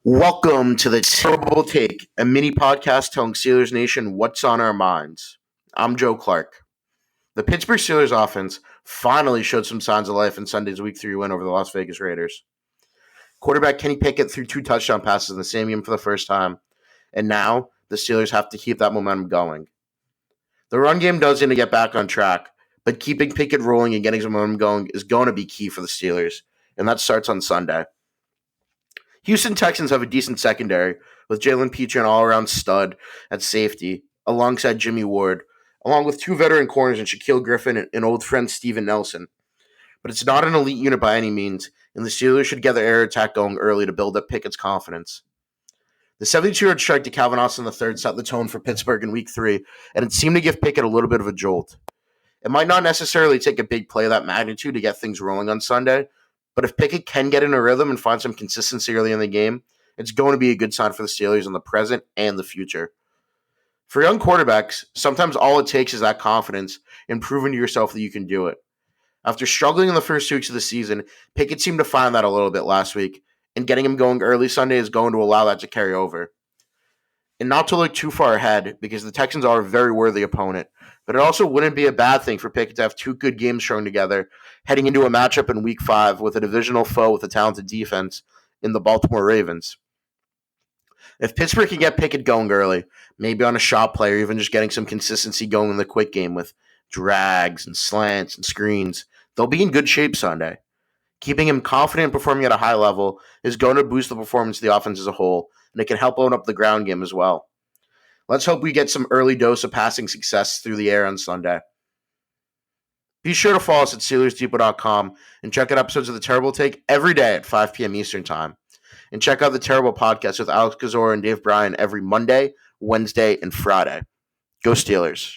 Welcome to the Terrible Take, a mini podcast telling Steelers Nation what's on our minds. I'm Joe Clark. The Pittsburgh Steelers offense finally showed some signs of life in Sunday's Week 3 win over the Las Vegas Raiders. Quarterback Kenny Pickett threw 2 touchdown passes in the same game for the first time, and now the Steelers have to keep that momentum going. The run game does need to get back on track, but keeping Pickett rolling and getting some momentum going is going to be key for the Steelers, and that starts on Sunday. Houston Texans have a decent secondary with Jalen Petrie, an all-around stud at safety, alongside Jimmy Ward, along with 2 veteran corners in Shaquille Griffin and old friend Steven Nelson. But it's not an elite unit by any means, and the Steelers should get their air attack going early to build up Pickett's confidence. The 72-yard strike to Calvin Austin III set the tone for Pittsburgh in Week 3, and it seemed to give Pickett a little bit of a jolt. It might not necessarily take a big play of that magnitude to get things rolling on Sunday, but if Pickett can get in a rhythm and find some consistency early in the game, it's going to be a good sign for the Steelers in the present and the future. For young quarterbacks, sometimes all it takes is that confidence and proving to yourself that you can do it. After struggling in the first 2 weeks of the season, Pickett seemed to find that a little bit last week, and getting him going early Sunday is going to allow that to carry over. And not to look too far ahead, because the Texans are a very worthy opponent, but it also wouldn't be a bad thing for Pickett to have 2 good games thrown together, heading into a matchup in Week 5 with a divisional foe with a talented defense in the Baltimore Ravens. If Pittsburgh can get Pickett going early, maybe on a shot play or even just getting some consistency going in the quick game with drags and slants and screens, they'll be in good shape Sunday. Keeping him confident and performing at a high level is going to boost the performance of the offense as a whole, and it can help open up the ground game as well. Let's hope we get some early dose of passing success through the air on Sunday. Be sure to follow us at SteelersDepot.com and check out episodes of The Terrible Take every day at 5 p.m. Eastern Time. And check out The Terrible Podcast with Alex Kazor and Dave Bryan every Monday, Wednesday, and Friday. Go Steelers.